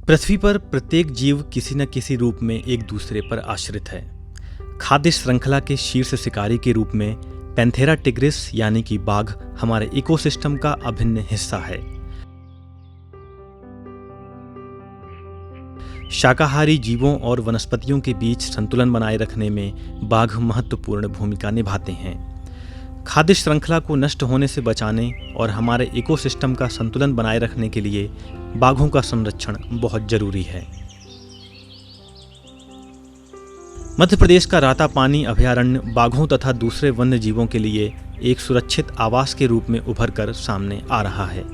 पृथ्वी पर प्रत्येक जीव किसी न किसी रूप में एक दूसरे पर आश्रित है। खाद्य श्रृंखला के शीर्ष शिकारी के रूप में पैंथेरा टिग्रिस यानी कि बाघ हमारे इकोसिस्टम का अभिन्न हिस्सा है। शाकाहारी जीवों और वनस्पतियों के बीच संतुलन बनाए रखने में बाघ महत्वपूर्ण भूमिका निभाते हैं। खाद्य श्रृंखला को नष्ट होने से बचाने और हमारे इकोसिस्टम का संतुलन बनाए रखने के लिए बाघों का संरक्षण बहुत जरूरी है। मध्य प्रदेश का रातापानी अभयारण्य बाघों तथा दूसरे वन्य जीवों के लिए एक सुरक्षित आवास के रूप में उभर कर सामने आ रहा है।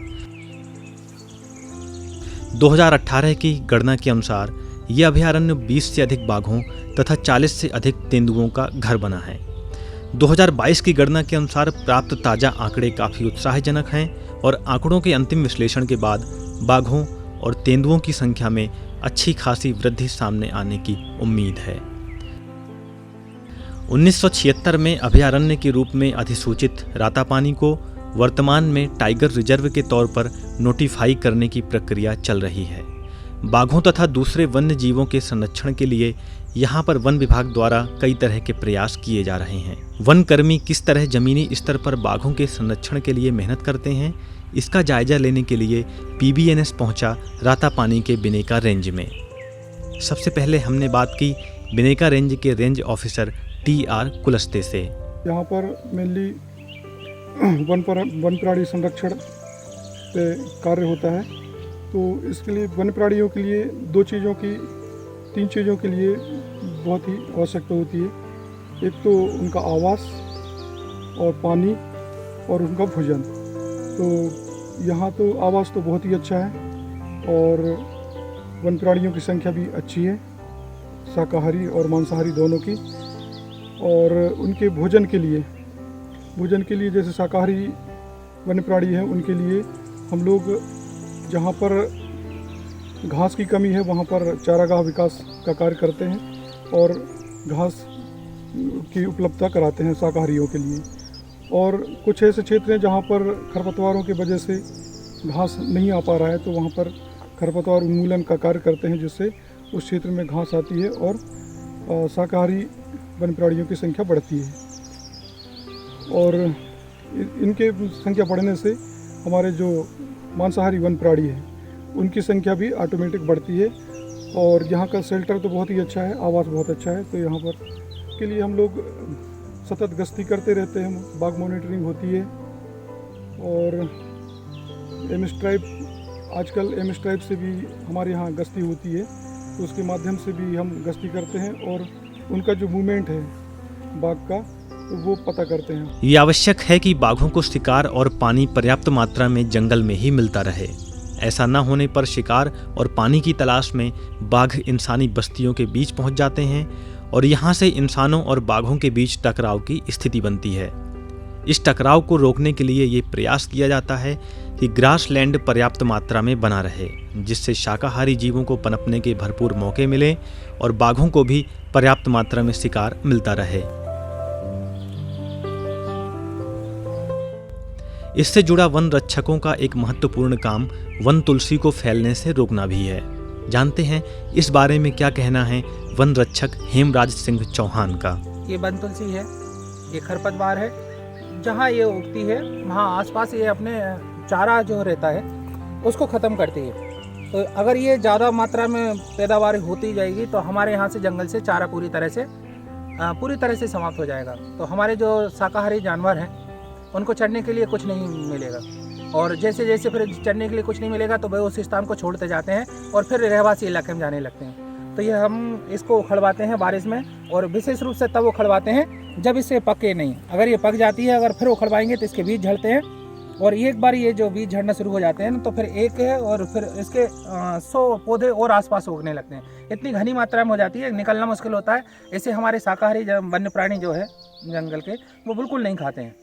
2018 की गणना के अनुसार यह अभयारण्य 20 से अधिक बाघों तथा 40 से अधिक तेंदुओं का घर बना है। 2022 की गणना के अनुसार प्राप्त ताजा आंकड़े काफी उत्साहजनक हैं और आंकड़ों के अंतिम विश्लेषण के बाद बाघों और तेंदुओं की संख्या में अच्छी खासी वृद्धि सामने आने की उम्मीद है। 1976 में अभयारण्य के रूप में अधिसूचित रातापानी को वर्तमान में टाइगर रिजर्व के तौर पर नोटिफाई करने की प्रक्रिया चल रही है। बाघों तथा दूसरे वन्य जीवों के संरक्षण के लिए यहाँ पर वन विभाग द्वारा कई तरह के प्रयास किए जा रहे हैं। वन कर्मी किस तरह जमीनी स्तर पर बाघों के संरक्षण के लिए मेहनत करते हैं, इसका जायजा लेने के लिए PBNS पहुंचा रातापानी के बिनेका रेंज में। सबसे पहले हमने बात की बिनेका रेंज के रेंज ऑफिसर TR कुलस्ते से। यहाँ पर मेनली वन प्राणी संरक्षण पे कार्य होता है, तो इसके लिए वन प्राणियों के लिए तीन चीज़ों के लिए बहुत ही आवश्यकता होती है। एक तो उनका आवास और पानी और उनका भोजन। तो यहाँ तो आवास तो बहुत ही अच्छा है और वन प्राणियों की संख्या भी अच्छी है, शाकाहारी और मांसाहारी दोनों की। और उनके भोजन के लिए जैसे शाकाहारी वन्य प्राणी हैं, उनके लिए हम लोग जहाँ पर घास की कमी है वहाँ पर चारागाह विकास का कार्य करते हैं और घास की उपलब्धता कराते हैं शाकाहारियों के लिए। और कुछ ऐसे क्षेत्र हैं जहाँ पर खरपतवारों की वजह से घास नहीं आ पा रहा है, तो वहाँ पर खरपतवार उन्मूलन का कार्य करते हैं, जिससे उस क्षेत्र में घास आती है और शाकाहारी वन प्राणियों की संख्या बढ़ती है। और इनके संख्या बढ़ने से हमारे जो मांसाहारी वन प्राणी हैं उनकी संख्या भी ऑटोमेटिक बढ़ती है। और यहाँ का शेल्टर तो बहुत ही अच्छा है, आवास बहुत अच्छा है, तो यहाँ पर के लिए हम लोग सतत गश्ती करते रहते हैं, बाघ मॉनिटरिंग होती है। और आजकल एम स्ट्राइप से भी हमारे यहाँ गश्ती होती है, तो उसके माध्यम से भी हम गश्ती करते हैं और उनका जो मूवमेंट है बाघ का तो वो पता करते हैं। ये आवश्यक है कि बाघों को शिकार और पानी पर्याप्त मात्रा में जंगल में ही मिलता रहे। ऐसा न होने पर शिकार और पानी की तलाश में बाघ इंसानी बस्तियों के बीच पहुंच जाते हैं और यहाँ से इंसानों और बाघों के बीच टकराव की स्थिति बनती है। इस टकराव को रोकने के लिए ये प्रयास किया जाता है कि ग्रासलैंड पर्याप्त मात्रा में बना रहे, जिससे शाकाहारी जीवों को पनपने के भरपूर मौके मिले और बाघों को भी पर्याप्त मात्रा में शिकार मिलता रहे। इससे जुड़ा वन रक्षकों का एक महत्वपूर्ण काम वन तुलसी को फैलने से रोकना भी है। जानते हैं इस बारे में क्या कहना है वन रक्षक हेमराज सिंह चौहान का। ये वन तुलसी है, ये खरपतवार है, जहाँ ये उगती है वहाँ आसपास ये अपने चारा जो रहता है उसको ख़त्म करती है। तो अगर ये ज़्यादा मात्रा में पैदावार होती जाएगी तो हमारे यहाँ से जंगल से चारा पूरी तरह से समाप्त हो जाएगा। तो हमारे जो शाकाहारी जानवर हैं उनको चढ़ने के लिए कुछ नहीं मिलेगा, और जैसे जैसे फिर चढ़ने के लिए कुछ नहीं मिलेगा तो वह उस स्थान को छोड़ते जाते हैं और फिर रहवासी इलाके में जाने लगते हैं। तो ये हम इसको उखड़वाते हैं बारिश में, और विशेष रूप से तब उखड़वाते हैं जब इसे पके नहीं। अगर ये पक जाती है, अगर फिर उखड़वाएंगे तो इसके बीज झड़ते हैं, और एक बार ये जो बीज झड़ना शुरू हो जाते हैं तो फिर एक है और फिर इसके 100 पौधे और आसपास उगने लगते हैं। इतनी घनी मात्रा में हो जाती है, निकलना मुश्किल होता है। इसे हमारे शाकाहारी वन्य प्राणी जो है जंगल के वो बिल्कुल नहीं खाते हैं,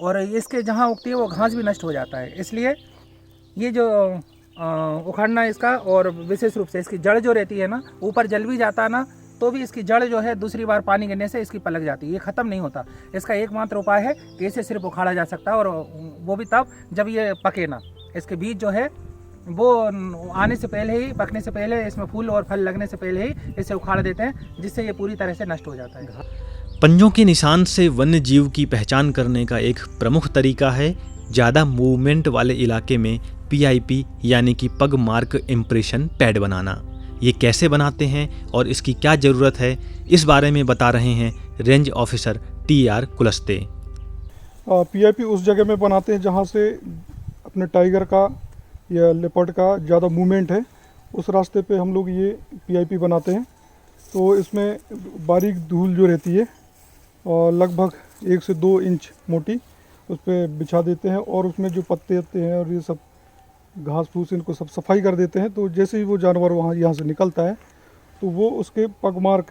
और इसके जहाँ उगती है वो घास भी नष्ट हो जाता है। इसलिए ये जो उखाड़ना इसका, और विशेष रूप से इसकी जड़ जो रहती है ना, ऊपर जल भी जाता है ना तो भी इसकी जड़ जो है दूसरी बार पानी गिरने से इसकी पलक जाती है, ये ख़त्म नहीं होता। इसका एकमात्र उपाय है कि इसे सिर्फ उखाड़ा जा सकता है, और वो भी तब जब ये पके ना। इसके बीज जो है वो आने से पहले ही, पकने से पहले, इसमें फूल और फल लगने से पहले ही इसे उखाड़ देते हैं, जिससे ये पूरी तरह से नष्ट हो जाता है। पंजों के निशान से वन्य जीव की पहचान करने का एक प्रमुख तरीका है ज़्यादा मूवमेंट वाले इलाके में PIP यानी कि पग मार्क इम्प्रेशन पैड बनाना। ये कैसे बनाते हैं और इसकी क्या ज़रूरत है, इस बारे में बता रहे हैं range officer TR Kulaste. PIP उस जगह में बनाते हैं जहाँ से अपने टाइगर का या लेपर्ड का ज़्यादा मूवमेंट है, उस रास्ते पे हम लोग ये PIP बनाते हैं। तो इसमें बारीक धूल जो रहती है और लगभग 1 से 2 इंच मोटी उस पर बिछा देते हैं और उसमें जो पत्ते होते हैं और ये सब घास फूस इनको सब सफाई कर देते हैं। तो जैसे ही वो जानवर यहाँ से निकलता है तो वो उसके पग मार्क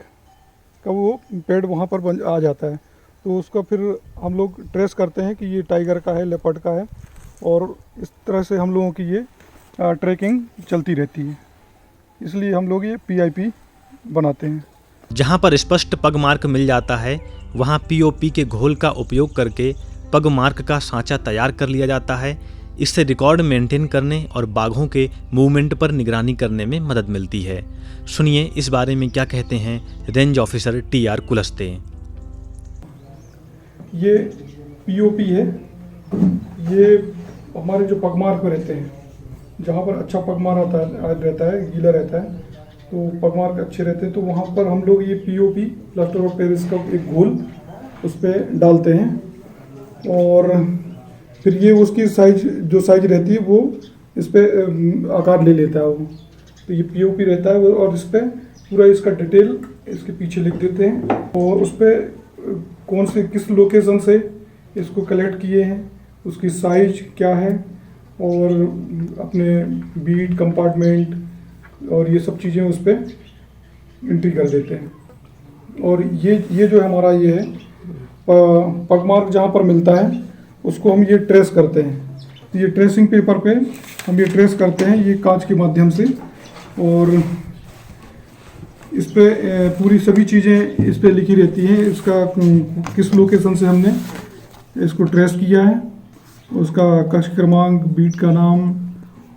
का वो पेड़ वहाँ पर आ जाता है। तो उसका फिर हम लोग ट्रेस करते हैं कि ये टाइगर का है, लेपर्ड का है, और इस तरह से हम लोगों की ये ट्रैकिंग चलती रहती है। इसलिए हम लोग ये PIP बनाते हैं। जहाँ पर स्पष्ट पग मार्क मिल जाता है वहाँ POP के घोल का उपयोग करके पग मार्क का सांचा तैयार कर लिया जाता है। इससे रिकॉर्ड मेंटेन करने और बाघों के मूवमेंट पर निगरानी करने में मदद मिलती है। सुनिए इस बारे में क्या कहते हैं रेंज ऑफिसर TR कुलस्ते। ये POP है, ये हमारे जो पगमार्क में रहते हैं, जहाँ पर अच्छा पगमार्क रहता है, गीला रहता है, तो पगमार्क अच्छे रहते हैं, तो वहाँ पर हम लोग ये POP प्लास्टर ऑफ पेरिस का एक घोल उस पर डालते हैं और फिर ये उसकी जो साइज रहती है वो इस पर आकार ले लेता है वो। तो ये POP रहता है और इस पर पूरा इसका डिटेल इसके पीछे लिख देते हैं और उस पर कौन से किस लोकेशन से इसको कलेक्ट किए हैं, उसकी साइज क्या है और अपने बीट कंपार्टमेंट और ये सब चीज़ें उस पर एंट्री कर देते हैं। और ये जो हमारा ये है पगमार्क जहाँ पर मिलता है उसको हम ये ट्रेस करते हैं। ये ट्रेसिंग पेपर पे हम ये ट्रेस करते हैं ये कांच के माध्यम से, और इस पे पूरी सभी चीज़ें इस पे लिखी रहती हैं। इसका किस लोकेशन से हमने इसको ट्रेस किया है, उसका कक्ष क्रमांक, बीट का नाम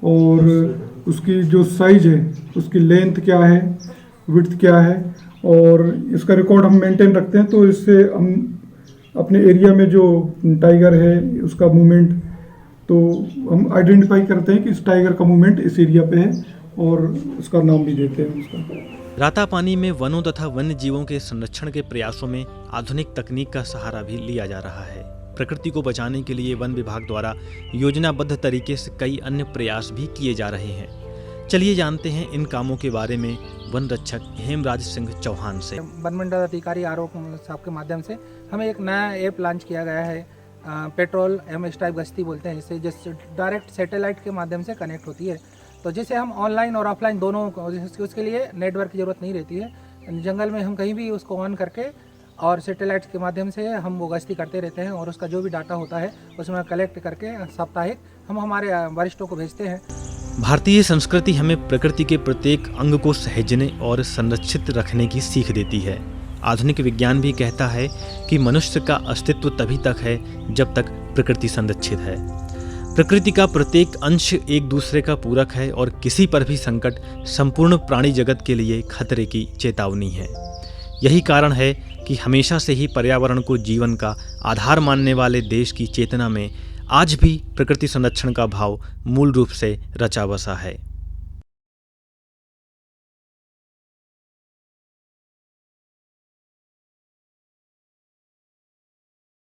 और उसकी जो साइज है, उसकी लेंथ क्या है, विड्थ क्या है, और इसका रिकॉर्ड हम मेंटेन रखते हैं। तो इससे हम अपने एरिया में जो टाइगर है उसका मूवमेंट तो हम आइडेंटिफाई करते हैं कि इस टाइगर का मूवमेंट इस एरिया पे है और उसका नाम भी देते हैं उसका। रातापानी में वनों तथा वन्य जीवों के संरक्षण के प्रयासों में आधुनिक तकनीक का सहारा भी लिया जा रहा है। प्रकृति को बचाने के लिए वन विभाग द्वारा योजनाबद्ध तरीके से कई अन्य प्रयास भी किए जा रहे हैं। चलिए जानते हैं इन कामों के बारे में वन रक्षक हेमराज सिंह चौहान से। वन मंडल अधिकारी आरोप साहब के माध्यम से हमें एक नया ऐप लॉन्च किया गया है, पेट्रोल MS टाइप गश्ती बोलते हैं, जिससे डायरेक्ट सैटेलाइट के माध्यम से कनेक्ट होती है। तो जिसे हम ऑनलाइन और ऑफलाइन दोनों, उसके लिए नेटवर्क की ज़रूरत नहीं रहती है। जंगल में हम कहीं भी उसको ऑन करके और सैटेलाइट के माध्यम से हम वो गश्ती करते रहते हैं और उसका जो भी डाटा होता है उसमें कलेक्ट करके साप्ताहिक हम हमारे वरिष्ठों को भेजते हैं। भारतीय संस्कृति हमें प्रकृति के प्रत्येक अंग को सहेजने और संरक्षित रखने की सीख देती है। आधुनिक विज्ञान भी कहता है कि मनुष्य का अस्तित्व तभी तक है जब तक प्रकृति संरक्षित है। प्रकृति का प्रत्येक अंश एक दूसरे का पूरक है और किसी पर भी संकट संपूर्ण प्राणी जगत के लिए खतरे की चेतावनी है। यही कारण है कि हमेशा से ही पर्यावरण को जीवन का आधार मानने वाले देश की चेतना में आज भी प्रकृति संरक्षण का भाव मूल रूप से रचा बसा है।